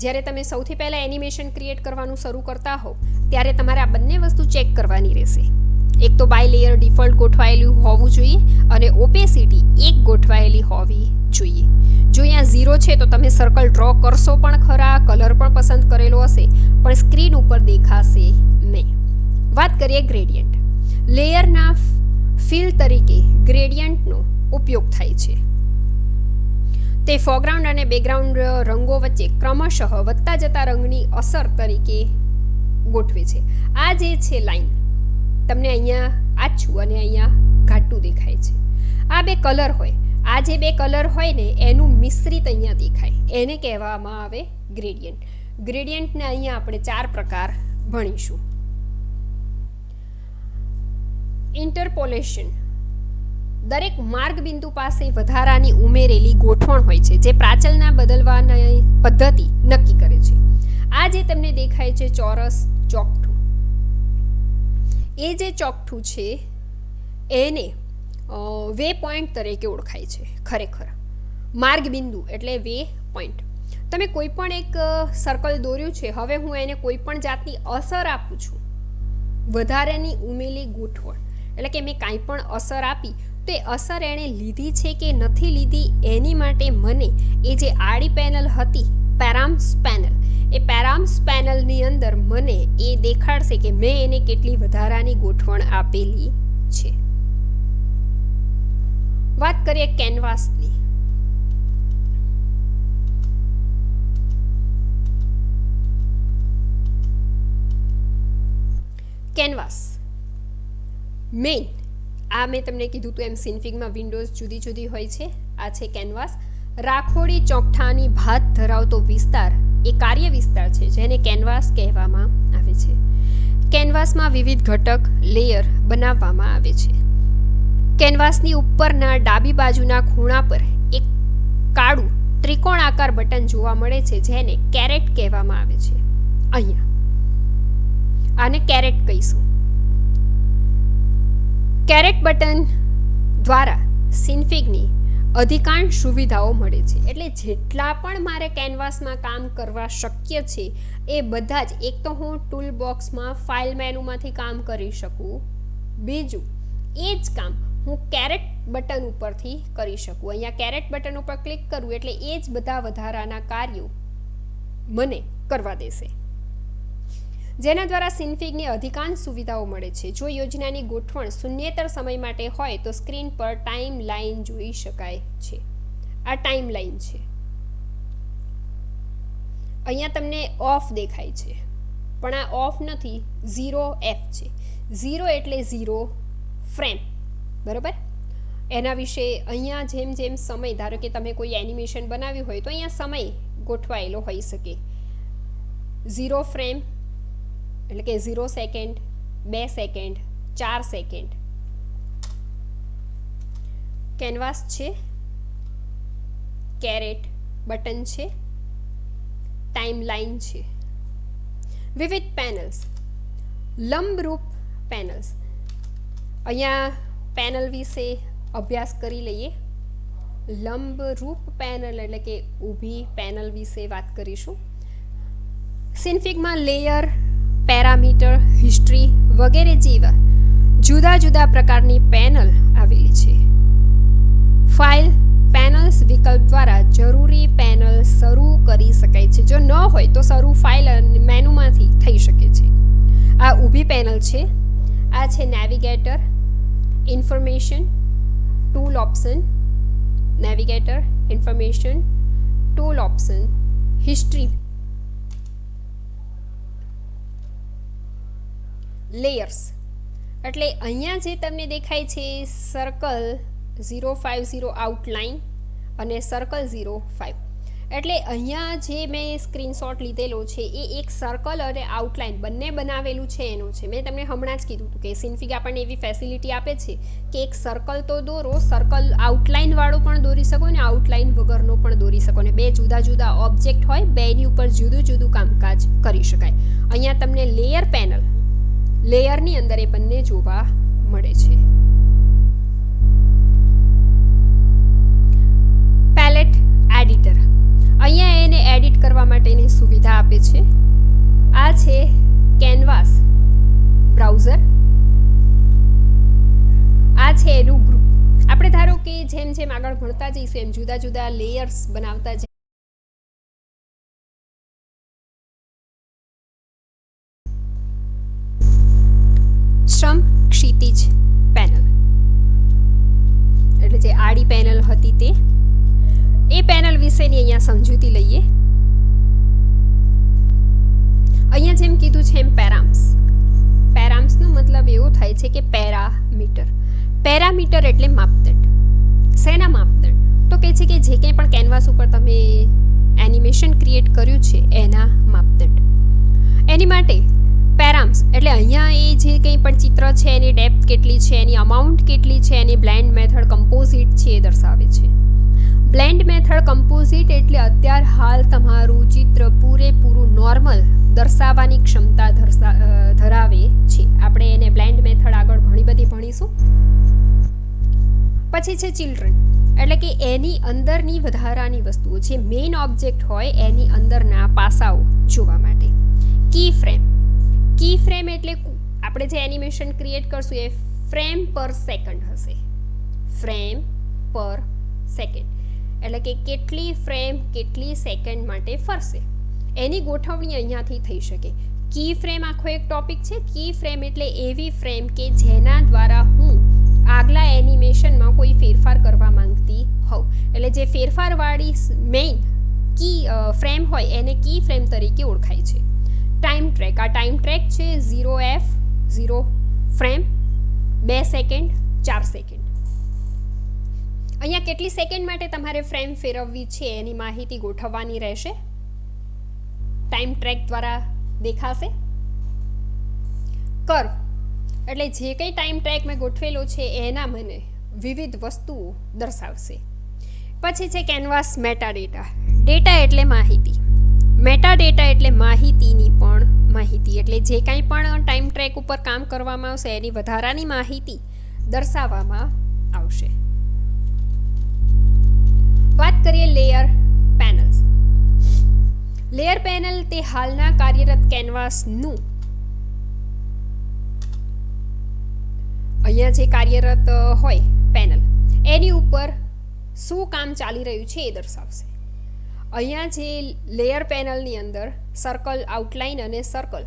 જ્યારે તમે સૌથી પહેલાં એનિમેશન ક્રિએટ કરવાનું શરૂ કરતા હો ત્યારે તમારે આ બંને વસ્તુ ચેક કરવાની રહેશે. એક તો બાય લેયર ડિફોલ્ટ ગોઠવાયેલું હોવું જોઈએ અને ઓપેસિટી 1 ગોઠવાયેલી હોવી જોઈએ. જો અહીંયા 0 છે તો તમે સર્કલ ડ્રો કરશો પણ ખરા, કલર પણ પસંદ કરેલો હશે, પણ સ્ક્રીન ઉપર દેખાશે નહીં. વાત કરીએ ગ્રેડિયન્ટ. લેયરના ફિલ તરીકે ગ્રેડિયન્ટનો ઉપયોગ થાય છે. તે ફોરગ્રાઉન્ડ અને બેકગ્રાઉન્ડ રંગો વચ્ચે ક્રમશઃ વધતા જતા રંગની અસર તરીકે ગોઠવે છે. આ જે છે લાઈન તમને અહીંયા આછું અને અહીંયા ઘાટું દેખાય છે. આ બે કલર હોય, આ જે બે કલર હોય ને એનું મિશ્રિત અહીંયા દેખાય, એને કહેવામાં આવે ગ્રેડિયન્ટ. ગ્રેડિયન્ટને અહીંયા આપણે 4 પ્રકાર ભણીશું. ઇન્ટરપોલેશન, દરેક માર્ગ બિંદુ પાસે વધારાની ઉમેરેલી ગોઠવણ હોય છે જે પ્રાચલના બદલવાની પદ્ધતિ નક્કી કરે છે. આ જે તમને દેખાય છે ચોરસ ચોકઠું, એ જે ચોકઠું છે એને વે પોઈન્ટ તરીકે ઓળખાય છે. ખરેખર માર્ગ બિંદુ એટલે વે પોઈન્ટ. તમે કોઈ પણ એક સર્કલ દોર્યું છે, હવે હું એને કોઈ પણ જાતની અસર આપું છું, વધારાની ઉમેરેલી ગોઠવણ એટલે કે મેં કાંઈ પણ અસર આપી તો એ અસર એણે લીધી છે કે નથી લીધી એની માટે મને એ જે આડી પેનલ હતી પેરામ્સ પેનલ, એ પેરામ્સ પેનલની અંદર મને એ દેખાડશે કે મેં એને કેટલી વધારાની ગોઠવણ આપેલી છે. વાત કરીએ કેનવાસની. કેનવાસ મેઇન, આ મેં તમને કીધું હતું એમ સિન્ફિગમાં વિન્ડોઝ જુદી જુદી હોય છે. આ છે કેનવાસ. રાખોડી ચોકઠાની ભાત ધરાવતો વિસ્તાર એ કાર્ય વિસ્તાર છે જેને કેનવાસ કહેવામાં આવે છે. કેનવાસમાં વિવિધ ઘટક લેયર બનાવવામાં આવે છે. કેનવાસની ઉપરના ડાબી બાજુના ખૂણા પર એક કાળું ત્રિકોણાકાર બટન જોવા મળે છે જેને કેરેટ કહેવામાં આવે છે. અહીંયા આને કેરેટ કહીશું. કેરેટ બટન દ્વારા સિન્ફિગની અધિકાંશ સુવિધાઓ મળે છે. એટલે જેટલા પણ મારે કેનવાસમાં કામ કરવા શક્ય છે એ બધા જ, એક તો હું ટૂલ બોક્સમાં ફાઇલ મેનુમાંથી કામ કરી શકું, બીજું એ જ કામ હું કેરેટ બટન ઉપરથી કરી શકું. અહીંયા કેરેટ બટન ઉપર ક્લિક કરું એટલે એ જ બધા વધારાના કાર્યો મને કરવા દેશે, જેના દ્વારા સિન્ફિગની અધિકાંશ સુવિધાઓ મળે છે. જો યોજનાની ગોઠવણ શૂન્યેતર સમય માટે હોય તો સ્ક્રીન પર ટાઈમ લાઈન જોઈ શકાય છે. આ ટાઈમ લાઈન છે. અહીંયા તમને ઓફ દેખાય છે પણ આ ઓફ નથી, 0F છે. 0 એટલે 0 ફ્રેમ, બરાબર. એના વિશે અહીંયા જેમ જેમ સમય, ધારો કે તમે કોઈ એનિમેશન બનાવ્યું હોય તો અહીંયા સમય ગોઠવાયેલો હોઈ શકે. 0 ફ્રેમ એટલે કે 0 સેકન્ડ, 2 સેકન્ડ, 4 સેકન્ડ. કેનવાસ છે, કેરેટ બટન છે, ટાઈમ લાઈન છે. વિવિધ પેનલ્સ, લંબરૂપ પેનલ્સ. અહીંયા પેનલ વિશે અભ્યાસ કરી લઈએ. લંબરૂપ પેનલ એટલે કે ઊભી પેનલ વિશે વાત કરીશું. સિન્ફિગમાં લેયર, પેરામીટર, હિસ્ટ્રી વગેરે જેવા જુદા જુદા પ્રકારની પેનલ આવેલી છે. ફાઇલ પેનલ્સ વિકલ્પ દ્વારા જરૂરી પેનલ શરૂ કરી શકાય છે. જો ન હોય તો શરૂ ફાઇલ મેનુમાંથી થઈ શકે છે. આ ઊભી પેનલ છે. આ છે navigator, information, tool option, navigator, information, tool option, history, layers. એટલે અહીંયા જે તમને દેખાય છે સર્કલ 050 આઉટલાઇન અને સર્કલ 05, એટલે અહીંયા જે મેં સ્ક્રીનશોટ લીધેલો છે એ એક સર્કલ અને આઉટલાઇન બંને બનાવેલું છે એનો છે. મેં તમને હમણાં જ કીધું હતું કે સિન્ફિગ આપણને એવી ફેસિલિટી આપે છે કે એક સર્કલ તો દોરો, સર્કલ આઉટલાઇન વાળો પણ દોરી શકો ને આઉટલાઇન વગરનો પણ દોરી શકો ને બે જુદા જુદા ઓબ્જેક્ટ હોય, બેની ઉપર જુદું જુદું કામકાજ કરી શકાય. અહીંયા તમને લેયર પેનલ, લેયરની અંદર એ બંને જોવા મળે છે. પેલેટ એડિટર, અહીંયા એને એડિટ કરવા માટેની સુવિધા આપે છે. આ છે કેનવાસ બ્રાઉઝર, આ છે એનું ગ્રુપ. આપણે ધારો કે જેમ જેમ આગળ ભણતા જઈશું એમ જુદા જુદા લેયર્સ બનાવતા જઈશું. શ્રમ ક્ષિતિજ પેનલ, જાડી પેનલ હતી તે. એ પેનલ વિશેની અહીંયા સમજૂતી લઈએ. અહીંયા જેમ કીધું છે એમ પેરામ્સ. પેરામ્સનો મતલબ એવો થાય છે કે પેરામીટર. પેરામીટર એટલે માપદંડ. શેના માપદંડ? તો કહે છે કે જે કંઈ પણ કેનવાસ ઉપર તમે એનિમેશન ક્રિએટ કર્યું છે એના માપદંડ. એની માટે પેરામ્સ એટલે અહીંયા એ જે કંઈ પણ ચિત્ર છે એની ડેપ્થ કેટલી છે, એની અમાઉન્ટ કેટલી છે, એની બ્લેન્ડ મેથડ કમ્પોઝિટ છે એ દર્શાવે છે. બ્લેન્ડ મેથડ કમ્પોઝિટ એટલે અત્યાર હાલ તમારું ચિત્ર પૂરેપૂરું નોર્મલ દર્શાવવાની ક્ષમતા ધરાવે છે. આપણે એને બ્લેન્ડ મેથડ આગળ ઘણી બધી ભણીશું. પછી છે ચિલ્ડ્રન એટલે કે એની અંદરની વધારાની વસ્તુઓ, જે મેઇન ઓબ્જેક્ટ હોય એની અંદરના પાસાઓ જોવા માટે. કી ફ્રેમ. કી ફ્રેમ એટલે આપણે જે એનિમેશન ક્રિએટ કરશું એ ફ્રેમ પર સેકન્ડ હશે. ફ્રેમ પર સેકન્ડ એટલે કે કેટલી ફ્રેમ કેટલી સેકન્ડ માટે ફરશે એની ગોઠવણી અહીંયાથી થઈ શકે. કી ફ્રેમ આખો એક ટોપિક છે. કી ફ્રેમ એટલે એવી ફ્રેમ કે જેના દ્વારા હું આગલા એનિમેશનમાં કોઈ ફેરફાર કરવા માંગતી હોઉં. એટલે જે ફેરફારવાળી મેઇન કી ફ્રેમ હોય એને કી ફ્રેમ તરીકે ઓળખાય છે. Time track. આ ટાઈમ ટ્રેક છે 0F 0 ફ્રેમ 2 સેકન્ડ 4 સેકન્ડ. અહીંયા કેટલી સેકન્ડ માટે તમારે ફ્રેમ ફેરવવી છે એની માહિતી ગોઠવવાની રહેશે. ટાઈમ ટ્રેક દ્વારા દેખાશે. કર્વ એટલે જે કંઈ ટાઈમ ટ્રેક મેં ગોઠવેલો છે એના મને વિવિધ વસ્તુઓ દર્શાવશે. પછી છે કેનવાસ મેટાડેટા. ડેટા એટલે માહિતી. મેટાડેટા એટલે માહિતીની પણ માહિતી. એટલે જે કાંઈ પણ ટાઈમ ટ્રેક ઉપર કામ કરવામાં આવશે એની વધારાની માહિતી દર્શાવવામાં આવશે. વાત કરીએ લેયર પેનલ્સ. લેયર પેનલ તે હાલના કાર્યરત કેનવાસનું અહીંયા જે કાર્યરત હોય પેનલ એની ઉપર શું કામ ચાલી રહ્યું છે એ દર્શાવશે. અહીંયા જે લેયર પેનલની અંદર સર્કલ આઉટલાઇન અને સર્કલ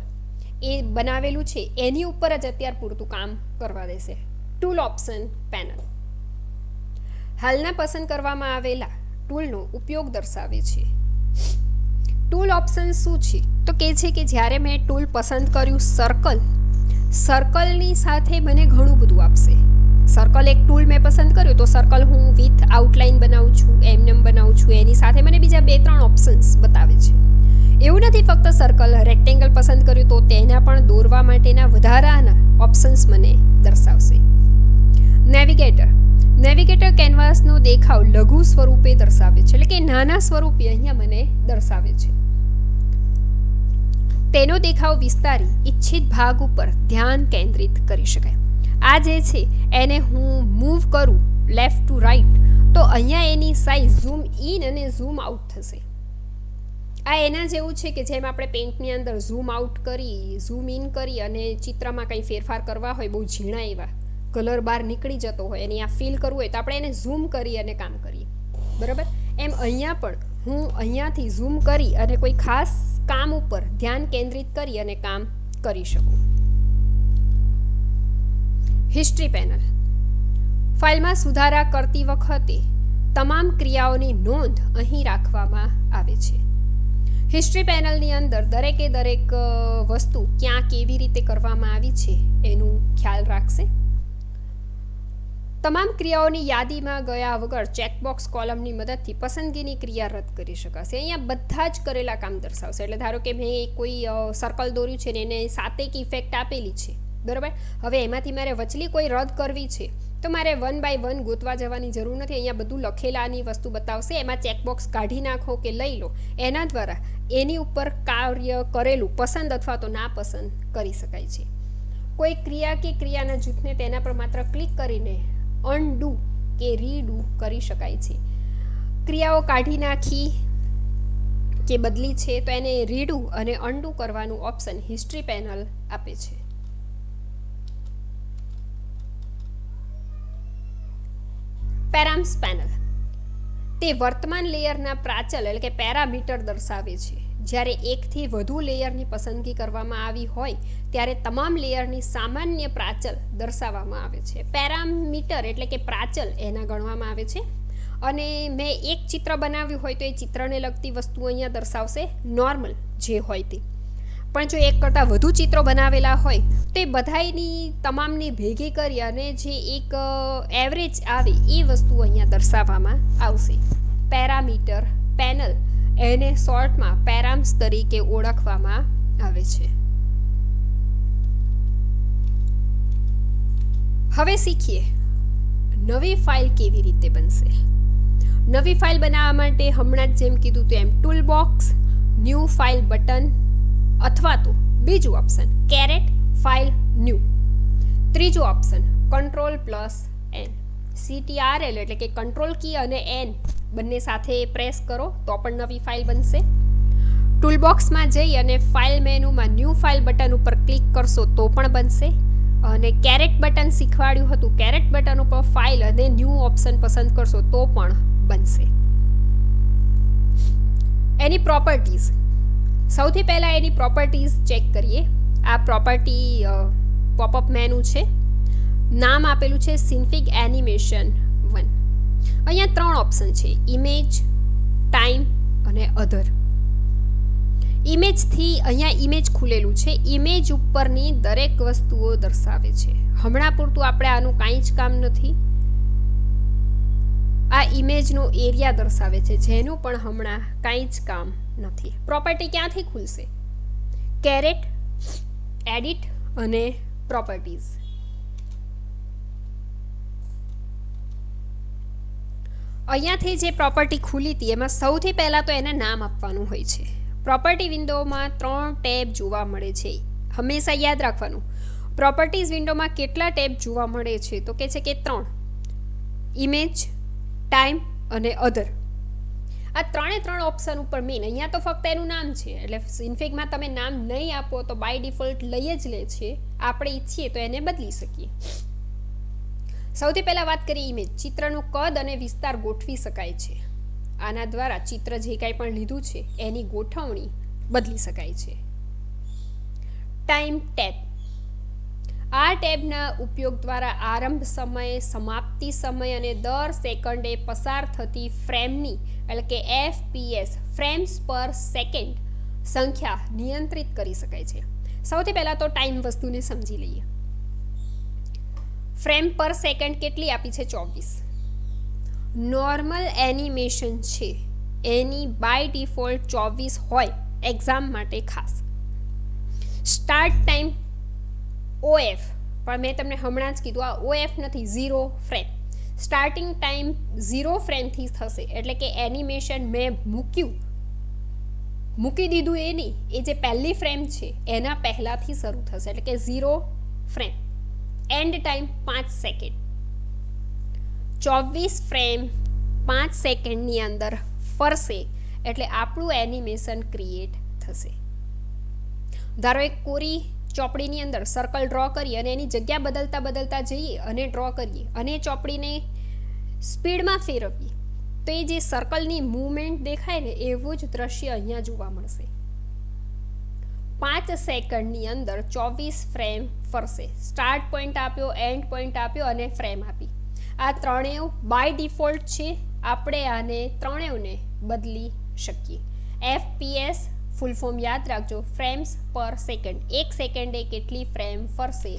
એ બનાવેલું છે એની ઉપર જ અત્યાર પૂરતું કામ કરવા દેશે. ટૂલ ઓપ્શન પેનલ હાલના પસંદ કરવામાં આવેલા ટૂલનો ઉપયોગ દર્શાવે છે. ટૂલ ઓપ્શન શું છે? તો કહે છે કે જ્યારે મેં ટૂલ પસંદ કર્યું સર્કલની સાથે મને ઘણું બધું આપશે. સર્કલ એક ટૂલ મેં પસંદ કર્યું તો સર્કલ હું વિથ આઉટલાઇન બનાવું છું, એમનેમ બનાવું છું, એની સાથે મને બીજા 2-3 ઓપ્શન્સ બતાવે છે. એવું નથી ફક્ત સર્કલ. રેક્ટેંગલ પસંદ કર્યું તો તેના પણ દોરવા માટેના વધારાના ઓપ્શન્સ મને દર્શાવશે. નેવિગેટર કેનવાસનો દેખાવ લઘુ સ્વરૂપે દર્શાવે છે. એટલે કે નાના સ્વરૂપે અહીંયા મને દર્શાવે છે. તેનો દેખાવ વિસ્તારી ઇચ્છિત ભાગ ઉપર ધ્યાન કેન્દ્રિત કરી શકાય. આ જે છે એને હું મૂવ કરું લેફ્ટ ટુ રાઈટ તો અહીંયા એની સાઈઝ ઝૂમ ઇન અને ઝૂમ આઉટ થશે. આ એના જેવું છે કે જેમ આપણે પેઇન્ટની અંદર ઝૂમ આઉટ કરી ઝૂમ ઇન કરી અને ચિત્રમાં કંઈ ફેરફાર કરવા હોય બહુ ઝીણા એવા કલર બહાર નીકળી જતો હોય અને આ ફીલ કરવું હોય તો આપણે એને ઝૂમ કરી અને કામ કરીએ. બરાબર? એમ અહીંયા પણ હું અહીંયાથી ઝૂમ કરી અને કોઈ ખાસ કામ ઉપર ધ્યાન કેન્દ્રિત કરી અને કામ કરી શકું. History panel. ફાઇલમાં સુધારા કરતી વખતે તમામ ક્રિયાઓની નોંધ અહીં રાખવામાં આવે છે. હિસ્ટ્રી પેનલની અંદર દરેકે દરેક વસ્તુ ક્યાં કેવી રીતે કરવામાં આવી છે એનું ખ્યાલ રાખશે. તમામ ક્રિયાઓની યાદીમાં ગયા વગર ચેકબોક્સ કોલમની મદદથી પસંદગીની ક્રિયા રદ કરી શકાશે. અહીંયા બધા જ કરેલા કામ દર્શાવશે. એટલે ધારો કે મેં કોઈ સર્કલ દોર્યું છે ને એને 7 ઇફેક્ટ આપેલી છે. બરાબર? હવે એમાંથી મારે વચલી કોઈ રદ કરવી છે તો મારે 1 by 1 ગોતવા જવાની જરૂર નથી. અહીંયા બધું લખેલાની વસ્તુ બતાવશે. એમાં ચેકબોક્સ કાઢી નાખો કે લઈ લો. એના દ્વારા એની ઉપર કાર્ય કરેલું પસંદ અથવા તો ના પસંદ કરી શકાય છે. કોઈ ક્રિયા કે ક્રિયાના જૂથને તેના પર માત્ર ક્લિક કરીને અનડુ કે રીડુ કરી શકાય છે. ક્રિયાઓ કાઢી નાખી કે બદલી છે તો એને રીડુ અને અનડુ કરવાનું ઓપ્શન હિસ્ટ્રી પેનલ આપે છે. પેરામ્સ પેનલ તે વર્તમાન લેયરના પ્રાચલ એટલે કે પેરામીટર દર્શાવે છે. જ્યારે એકથી વધુ લેયરની પસંદગી કરવામાં આવી હોય ત્યારે તમામ લેયરની સામાન્ય પ્રાચલ દર્શાવવામાં આવે છે. પેરામીટર એટલે કે પ્રાચલ એના ગણવામાં આવે છે. અને મેં એક ચિત્ર બનાવ્યું હોય તો એ ચિત્રને લગતી વસ્તુઓ અહીંયા દર્શાવશે નોર્મલ જે હોય તે. પણ જો એક કરતાં વધુ ચિત્રો બનાવેલા હોય તો એ બધાની તમામને ભેગી કરી અને જે એક એવરેજ આવે એ વસ્તુઓ અહીંયા દર્શાવવામાં આવશે. પેરામીટર પેનલ એને શોર્ટમાં પેરામ્સ તરીકે ઓળખવામાં આવે છે. હવે શીખીએ નવી ફાઇલ કેવી રીતે બનશે. નવી ફાઇલ બનાવવા માટે હમણાં જ જેમ કીધું તેમ tool box, new file button અથવા તો બીજું ઓપ્શન કેરેટ ફાઇલ ન્યૂ, ત્રીજું ઓપ્શન Ctrl+N, CTRL એટલે કે કંટ્રોલ કી અને N બંને સાથે પ્રેસ કરો તો પણ નવી ફાઇલ બનશે. ટૂલબોક્સમાં જઈ અને ફાઇલ મેનુમાં ન્યૂ ફાઇલ બટન ઉપર ક્લિક કરશો તો પણ બનશે. અને કેરેટ બટન શીખવાડ્યું હતું, કેરેટ બટન ઉપર ફાઇલ અને ન્યૂ ઓપ્શન પસંદ કરશો તો પણ બનશે. એની પ્રોપર્ટીઝ, સૌથી પહેલાં એની પ્રોપર્ટીઝ ચેક કરીએ. આ પ્રોપર્ટી પોપઅપ મેનુ છે, નામ આપેલું છે સિન્ફિગ એનિમેશન 1. અહીંયા 3 ઓપ્શન છે, ઇમેજ, ટાઈમ અને અધર. ઇમેજથી અહીંયા ઇમેજ ખુલેલું છે, ઇમેજ ઉપરની દરેક વસ્તુઓ દર્શાવે છે. હમણાં પૂરતું આપણે આનું કાંઈ જ કામ નથી. આ ઇમેજનો એરિયા દર્શાવે છે જેનું પણ હમણાં કાંઈ જ કામ નથી. પ્રોપર્ટી ક્યાંથી ખુલશે? કેરેટ, એડિટ અને પ્રોપર્ટીઝ. અહીંયાથી જે પ્રોપર્ટી ખુલી હતી એમાં સૌથી પહેલાં તો એને નામ આપવાનું હોય છે. પ્રોપર્ટી વિન્ડોમાં 3 ટેબ જોવા મળે છે. હંમેશા યાદ રાખવાનું, પ્રોપર્ટીઝ વિન્ડોમાં કેટલા ટેબ જોવા મળે છે તો કે છે કે 3, ઇમેજ, ટાઈમ અને અધર. આ 3 ઓપ્શન ઉપર મેન અહીંયા તો ફક્ત એનું નામ છે, એટલે સિન્ફિગમાં તમે નામ નહીં આપો તો બાય ડિફોલ્ટ લઈ જ લે છે. આપણે ઈચ્છીએ તો એને બદલી શકીએ. સૌથી પહેલાં વાત કરીએ ઇમેજ. ચિત્રનું કદ અને વિસ્તાર ગોઠવી શકાય છે. આના દ્વારા ચિત્ર જે કાંઈ પણ લીધું છે એની ગોઠવણી બદલી શકાય છે. ટાઈમ ટેબ, આ ટેબના ઉપયોગ દ્વારા આરંભ સમય, સમાપ્તિ સમય અને દર સેકન્ડે પસાર થતી ફ્રેમની એટલે કે FPS ફ્રેમ્સ પર સેકન્ડ સંખ્યા નિયંત્રિત કરી શકાય છે. સૌથી પહેલાં તો ટાઈમ વસ્તુને સમજી લઈએ. ફ્રેમ પર સેકન્ડ કેટલી આપી છે? 24. નોર્મલ એનિમેશન છે એની બાય ડિફોલ્ટ 24 હોય, એક્ઝામ માટે ખાસ. સ્ટાર્ટ ટાઈમ OF, પણ મેં તમને હમણાં જ કીધું આ OF નથી, 0 ફ્રેમ. સ્ટાર્ટિંગ ટાઈમ 0 ફ્રેમથી થશે, એટલે કે એનિમેશન મેં મૂકી દીધું એ નહીં, એ જે પહેલી ફ્રેમ છે એના પહેલાંથી શરૂ થશે, એટલે કે 0 frame. End time 5 second. 24 frame 5 સેકન્ડની અંદર ફરશે એટલે આપણું એનિમેશન ક્રિએટ થશે. ધારો એક કોરી ચોપડીની અંદર સર્કલ ડ્રો કરીએ અને એની જગ્યા બદલતા જઈએ અને ડ્રો કરીએ અને ચોપડીને સ્પીડમાં ફેરવીએ તો એ જે સર્કલની મૂવમેન્ટ દેખાય ને એવું જ દ્રશ્ય અહીંયા જોવા મળશે. 5 સેકન્ડની અંદર 24 ફ્રેમ ફરશે. સ્ટાર્ટ પોઈન્ટ આપ્યો, એન્ડ પોઈન્ટ આપ્યો અને ફ્રેમ આપી. આ 3 બાય ડિફોલ્ટ છે. આપણે આને 3ને બદલી શકીએ. FPS ફૂલ ફોર્મ યાદ રાખજો, ફ્રેમ્સ પર સેકન્ડ. 1 સેકન્ડે કેટલી ફ્રેમ ફરશે